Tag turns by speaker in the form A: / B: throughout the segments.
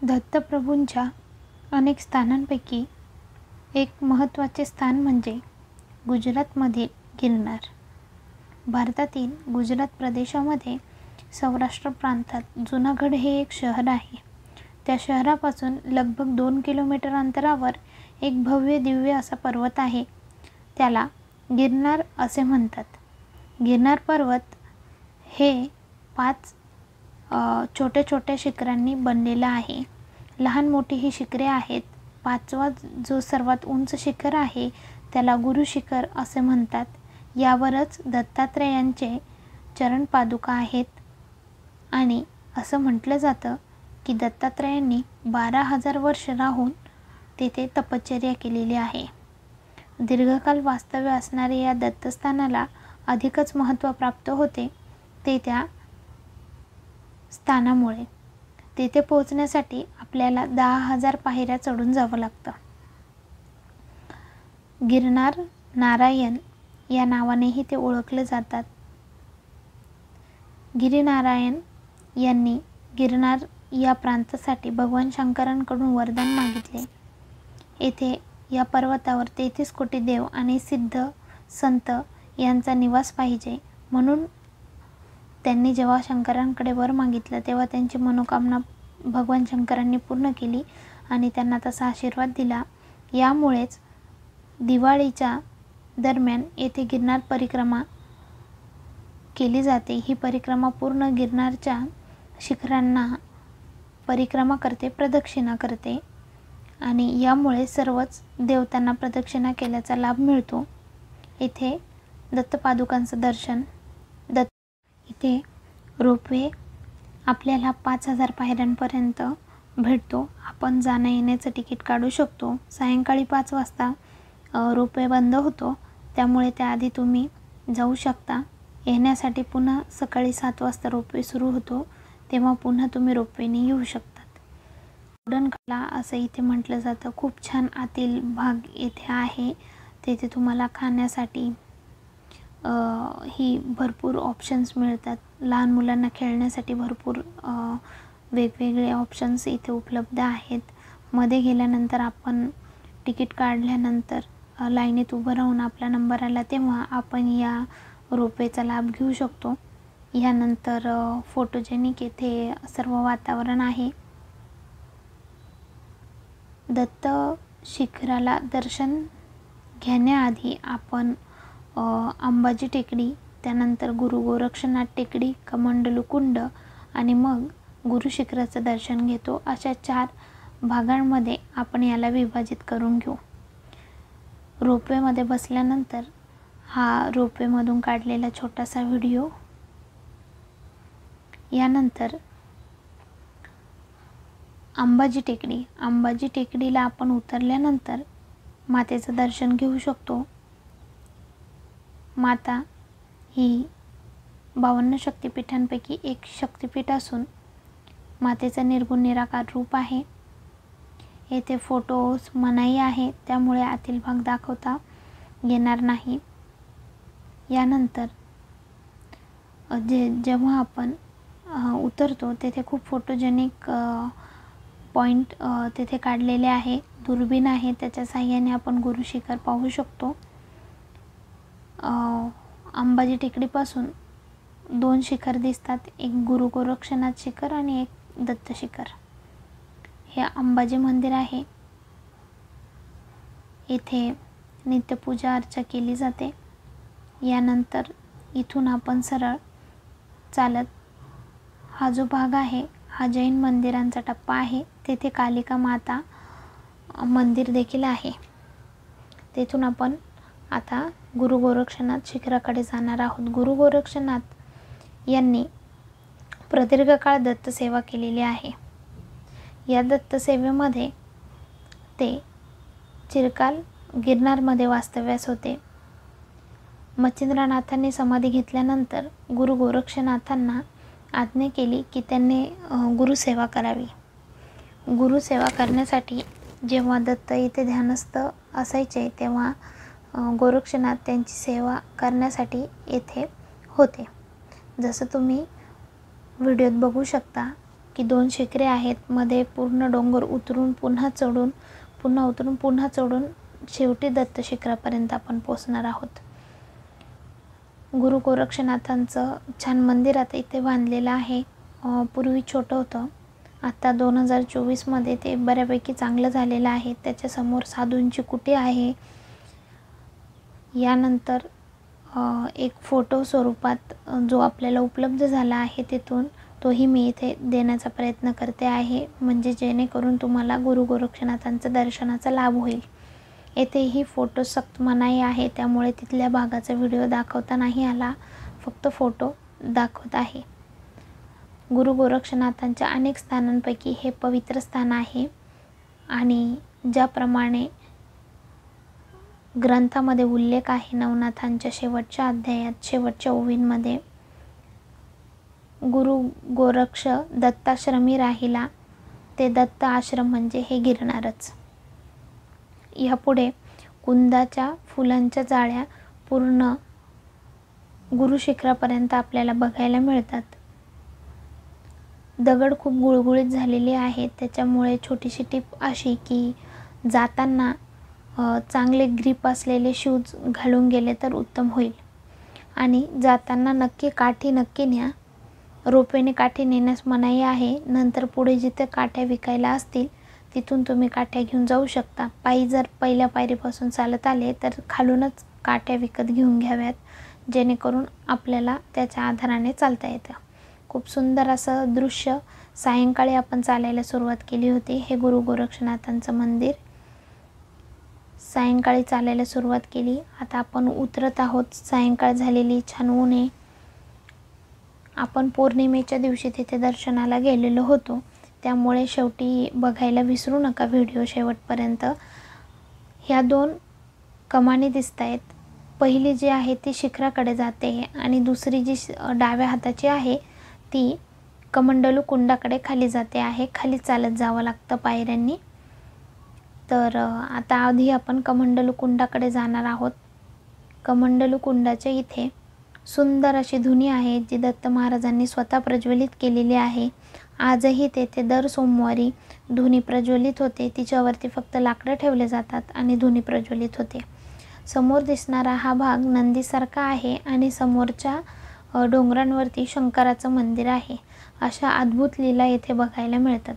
A: दत्तप्रभूंच्या अनेक स्थानांपैकी एक महत्त्वाचे स्थान म्हणजे गुजरातमधील गिरनार. भारतातील गुजरात प्रदेशामध्ये सौराष्ट्र प्रांतात जुनागढ हे एक शहर आहे. त्या शहरापासून लगभग 2 किलोमीटर अंतरावर एक भव्य दिव्य असा पर्वत आहे. त्याला गिरनार असे म्हणतात. गिरनार पर्वत हे 5 छोट्या छोट्या शिखरांनी बनलेला आहे. लहान मोठी ही शिखरे आहेत. 5वा जो सर्वात उंच शिखर आहे त्याला गुरु शिखर असे म्हणतात. यावरच दत्तात्रेयांचे चरण पादुका आहेत आणि असं म्हटलं जातं की दत्तात्रेयांनी 12,000 वर्ष राहून तेथे तपश्चर्या केलेली आहे. दीर्घकाल वास्तव्य असणारे या दत्तस्थानाला अधिकच महत्त्व प्राप्त होते ते त्या स्थानामुळे. तेथे पोहोचण्यासाठी आपल्याला 10,000 पायऱ्या चढून जावं लागतं. गिरनार नारायण या नावानेही ते ओळखले जातात. गिरिनारायण यांनी गिरनार या प्रांतासाठी भगवान शंकरांकडून वरदान मागितले. येथे या पर्वतावर 33 कोटी देव आणि सिद्ध संत यांचा निवास पाहिजे म्हणून त्यांनी जेव्हा शंकरांकडे वर मागितलं तेव्हा त्यांची मनोकामना भगवान शंकरांनी पूर्ण केली आणि त्यांना तसा आशीर्वाद दिला. यामुळेच दिवाळीच्या दरम्यान येथे गिरनार परिक्रमा केली जाते. ही परिक्रमा पूर्ण गिरनारच्या शिखरांना परिक्रमा करते, प्रदक्षिणा करते आणि यामुळे सर्वच देवतांना प्रदक्षिणा केल्याचा लाभ मिळतो. येथे दत्तपादुकांचं दर्शन इथे रोपवे आपल्याला 5,000 पायऱ्यांपर्यंत भेटतो. आपण जाण्या येण्याचं तिकीट काढू शकतो. सायंकाळी 5 वाजता रोपवे बंद होतो, त्यामुळे त्याआधी तुम्ही जाऊ शकता. येण्यासाठी पुन्हा सकाळी 7 वाजता रोपवे सुरू होतो, तेव्हा पुन्हा तुम्ही रोपवेने येऊ शकतात. गोल्डन कला असं इथे म्हटलं जातं. खूप छान आतील भाग येथे आहे. तेथे तुम्हाला खाण्यासाठी ही भरपूर ऑप्शन्स मिळतात. लहान मुलांना खेळण्यासाठी भरपूर वेगवेगळे ऑप्शन्स इथे उपलब्ध आहेत. मध्ये गेल्यानंतर आपण तिकीट काढल्यानंतर लाईनीत उभं राहून आपला नंबर आला तेव्हा आपण या रोपवेचा लाभ घेऊ शकतो. यानंतर फोटोजेनिक येथे सर्व वातावरण आहे. दत्त शिखराला दर्शन घेण्याआधी आपण अंबाजी टेकडी, त्यानंतर गुरु गोरक्षनाथ टेकडी, कमंडलू कुंड आणि मग गुरु शिखराचं दर्शन घेतो. अशा 4 भागांमध्ये आपण याला विभाजित करून घेऊ. रोपवेमध्ये बसल्यानंतर हा रोपवेमधून काढलेला छोटासा व्हिडिओ. यानंतर अंबाजी टेकडी. अंबाजी टेकडीला आपण उतरल्यानंतर मातेचं दर्शन घेऊ शकतो. माता ही 52 शक्तिपीठांपैकी एक शक्तिपीठ असून मातेचं निर्गुण निराकार रूप आहे. येथे फोटोज मनाई आहे, त्यामुळे आतील भाग दाखवता येणार नाही. यानंतर जेव्हा आपण उतरतो तेथे खूप फोटोजेनिक पॉईंट तेथे काढलेले आहे. दुर्बीण आहे, त्याच्या साहाय्याने आपण गुरु शिखर पाहू शकतो. अंबाजी टेकडीपासून 2 शिखर दिसतात. एक गुरु गोरक्षनाथ शिखर आणि एक दत्त शिखर. हे अंबाजी मंदिर आहे. येथे नित्यपूजा अर्चा केली जाते. यानंतर इथून आपण सरळ चालत हा जो भाग आहे हा जैन मंदिरांचा टप्पा आहे. तेथे कालिका माता मंदिर देखील आहे. तेथून आपण आता गुरु गोरक्षनाथ शिखराकडे जाणार आहोत. गुरु गोरक्षनाथ यांनी प्रदीर्घ काळ दत्तसेवा केलेली आहे. या दत्तसेवेमध्ये ते चिरकाल गिरनारमध्ये वास्तव्यास होते. मच्छिंद्रनाथांनी समाधी घेतल्यानंतर गुरु गोरक्षनाथांना आज्ञा केली की त्यांनी गुरुसेवा करावी. गुरुसेवा करण्यासाठी जेव्हा दत्त येथे ध्यानस्थ असायचे तेव्हा गोरक्षनाथ त्यांची सेवा करण्यासाठी येथे होते. जसं तुम्ही व्हिडिओत बघू शकता की 2 शिखरे आहेत, मध्ये पूर्ण डोंगर उतरून पुन्हा चढून पुन्हा चढून शेवटी दत्त शिखरापर्यंत आपण पोहोचणार आहोत. गुरु गोरक्षनाथांचं छान मंदिर आता इथे बांधलेलं आहे. पूर्वी छोटं होतं, आता 2024मध्ये ते बऱ्यापैकी चांगलं झालेलं आहे. त्याच्यासमोर साधूंची कुटी आहे. यानंतर एक फोटो स्वरूपात जो आपल्याला उपलब्ध झाला आहे तिथून तोही मी इथे देण्याचा प्रयत्न करते आहे, म्हणजे जेणेकरून तुम्हाला गुरु गोरक्षनाथांचं दर्शनाचा लाभ होईल. येथेही फोटो सक्त मनाई आहे, त्यामुळे तिथल्या भागाचा व्हिडिओ दाखवता नाही आला, फक्त फोटो दाखवत आहे. गुरु गोरक्षनाथांच्या अनेक स्थानांपैकी हे पवित्र स्थान आहे आणि ज्याप्रमाणे ग्रंथामध्ये उल्लेख आहे, नवनाथांच्या शेवटच्या अध्यायात शेवटच्या ओवींमध्ये, गुरु गोरक्ष दत्ताश्रमी राहिला, ते दत्त आश्रम म्हणजे हे गिरणारच. यापुढे कुंदाच्या फुलांच्या जाळ्या पूर्ण गुरु शिखरापर्यंत आपल्याला बघायला मिळतात. दगड खूप गुळगुळीत झालेले आहेत, त्याच्यामुळे छोटीशी टिप अशी की जाताना चांगले ग्रीप असलेले शूज घालून गेले तर उत्तम होईल. आणि जाताना नक्की काठी नक्की न्या. रोपेने काठी नेण्यास मनाई आहे. नंतर पुढे जिथे काठ्या विकायला असतील तिथून तुम्ही काठ्या घेऊन जाऊ शकता. पायी जर पहिल्या पायरीपासून चालत आले तर खालूनच काठ्या विकत घेऊन घ्याव्यात, जेणेकरून आपल्याला त्याच्या आधाराने चालता येतं. खूप सुंदर असं दृश्य. सायंकाळी आपण चालायला सुरुवात केली होती. हे गुरु गोरक्षनाथांचं मंदिर. सायंकाळी चालायला सुरुवात केली. आता आपण उतरत आहोत. सायंकाळ झालेली, छान ऊन आहे. आपण पौर्णिमेच्या दिवशी तिथे दर्शनाला गेलेलो होतो, त्यामुळे शेवटी बघायला विसरू नका व्हिडिओ शेवटपर्यंत. ह्या 2 कमानी दिसत आहेत. पहिली जी आहे ती शिखराकडे जाते आणि दुसरी जी डाव्या हाताची आहे ती कमंडलू कुंडाकडे खाली जाते आहे. खाली चालत जावं लागतं पायऱ्यांनी. तर आता आधी आपण कमंडलू कुंडाकडे जाणार आहोत. कमंडलू कुंडाच्या इथे सुंदर अशी धुनी आहे, जी दत्त महाराजांनी स्वतः प्रज्वलित केलेली आहे. आजही तेथे दर सोमवारी धुनी प्रज्वलित होते. तिच्यावरती फक्त लाकडं ठेवले जातात आणि धुनी प्रज्वलित होते. समोर दिसणारा हा भाग नंदीसारखा आहे आणि समोरच्या डोंगरांवरती शंकराचं मंदिर आहे. अशा अद्भुत लीला येथे बघायला मिळतात.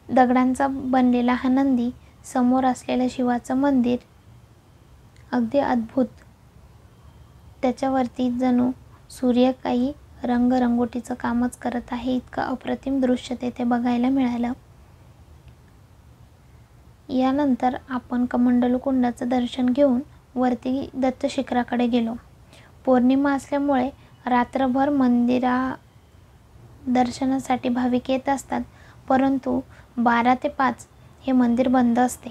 A: दगडांचा बनलेला हा नंदी, समोर असलेलं शिवाचं मंदिर अगदी अद्भुत. त्याच्यावरती जणू सूर्य काही रंगरंगोटीचं कामच करत आहे. इतकं अप्रतिम दृश्य तेथे बघायला मिळालं. यानंतर आपण कमंडलू कुंडाचं दर्शन घेऊन वरती दत्त शिखराकडे गेलो. पौर्णिमा असल्यामुळे रात्रभर मंदिरा दर्शनासाठी भाविक येत असतात, परंतु 12 ते 5 हे मंदिर बंद असते.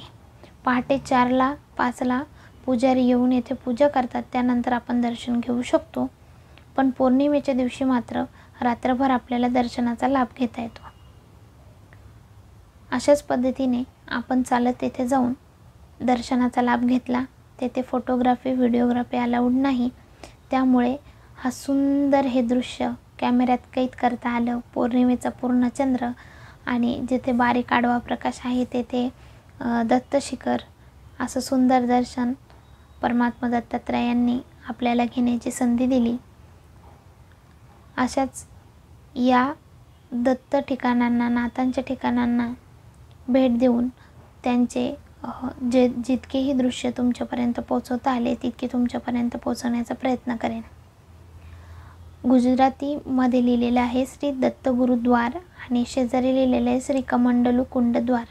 A: पहाटे 4ला 5ला पुजारी येऊन येथे पूजा करतात. त्यानंतर आपण दर्शन घेऊ शकतो, पण पौर्णिमेच्या दिवशी मात्र रात्रभर आपल्याला दर्शनाचा लाभ घेता येतो. अशाच पद्धतीने आपण चालत तेथे जाऊन दर्शनाचा लाभ घेतला. तेथे फोटोग्राफी व्हिडिओग्राफी अलाउड नाही, त्यामुळे हा सुंदर हे दृश्य कॅमेऱ्यात कैद करता आलं. पौर्णिमेचा पूर्ण चंद्र आणि जिथे बारीक आडवा प्रकाश आहे तेथे दत्त शिखर, असं सुंदर दर्शन परमात्मा दत्तात्रयांनी आपल्याला घेण्याची संधी दिली. अशाच या दत्त ठिकाणांना, नाथांच्या ठिकाणांना भेट देऊन त्यांचे जितकेही दृश्य तुमच्यापर्यंत पोहोचवता आले तितके तुमच्यापर्यंत पोहोचवण्याचा प्रयत्न करेन. गुजरातीमध्ये लिहिलेलं आहे श्री दत्त गुरुद्वार आणि शेजारी लिहिलेलं आहे श्री कमंडलू कुंडद्वार.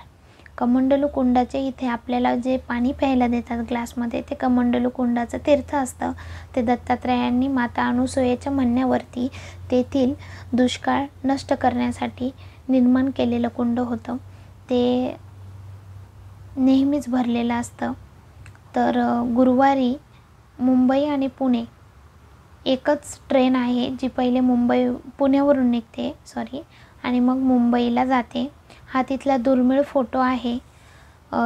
A: कमंडलू कुंडाचे इथे आपल्याला जे पाणी प्यायला देतात ग्लासमध्ये, ते कमंडलू कुंडाचं तीर्थ असतं. ते दत्तात्रयांनी माता अनुसूयेच्या म्हणण्यावरती तेथील दुष्काळ नष्ट करण्यासाठी निर्माण केलेलं कुंड होतं. ते नेहमीच भरलेलं असतं. तर गुरुवारी मुंबई आणि पुणे एकच ट्रेन आहे, जी पहिले पुण्यावरून निघते आणि मग मुंबईला जाते. हा तिथला दुर्मिळ फोटो आहे.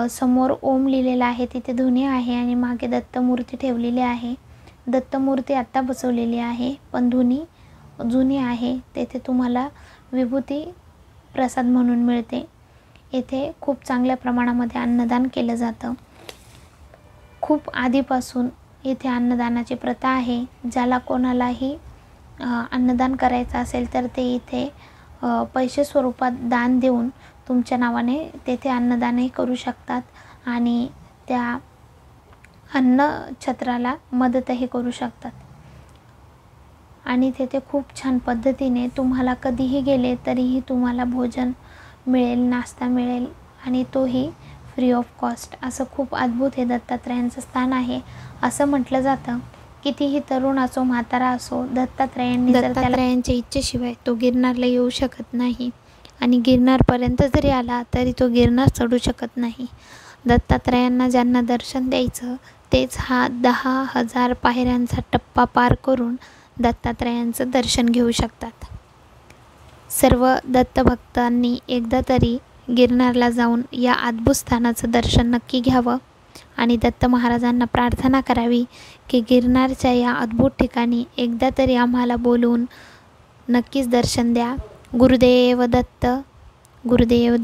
A: समोर ओम लिहिलेला आहे, तिथे धुनी आहे आणि मागे दत्तमूर्ती ठेवलेली आहे. दत्तमूर्ती आत्ता बसवलेली आहे, पण धुनी जुनी आहे. तेथे तुम्हाला विभूती प्रसाद म्हणून मिळते. येथे खूप चांगल्या प्रमाणामध्ये अन्नदान केलं जातं. खूप आधीपासून येथे अन्नदानाची प्रथा आहे. ज्याला कोणालाही अन्नदान करायचं असेल तर ते इथे पैसे स्वरूपात दान देऊन तुमच्या नावाने तेथे अन्नदानही करू शकतात आणि त्या अन्नछत्राला मदतही करू शकतात. आणि तेथे खूप छान पद्धतीने तुम्हाला कधीही गेले तरीही तुम्हाला भोजन मिळेल, नाश्ता मिळेल आणि तोही फ्री ऑफ कॉस्ट. असं खूप अद्भुत हे दत्तात्रयांचं स्थान आहे. असं म्हटलं जातं कितीही तरुण असो, म्हातारा असो, दत्तात्रयांच्या इच्छेशिवाय तो गिरनारला येऊ शकत नाही आणि गिरनारपर्यंत जरी आला तरी तो गिरनार चढू शकत नाही. दत्तात्रयांना ज्यांना दर्शन द्यायचं तेच हा 10,000 पायऱ्यांचा टप्पा पार करून दत्तात्रयांचं दर्शन घेऊ शकतात. सर्व दत्तभक्तांनी एकदा तरी गिरनारला जाऊन या अद्भुत स्थानाचं दर्शन नक्की घ्यावं आणि दत्त महाराजांना प्रार्थना करावी की गिरनारच्या या अद्भुत ठिकाणी एकदा तरी आम्हाला बोलवून नक्कीच दर्शन द्या. गुरुदेव दत्त. गुरुदेव दत्त.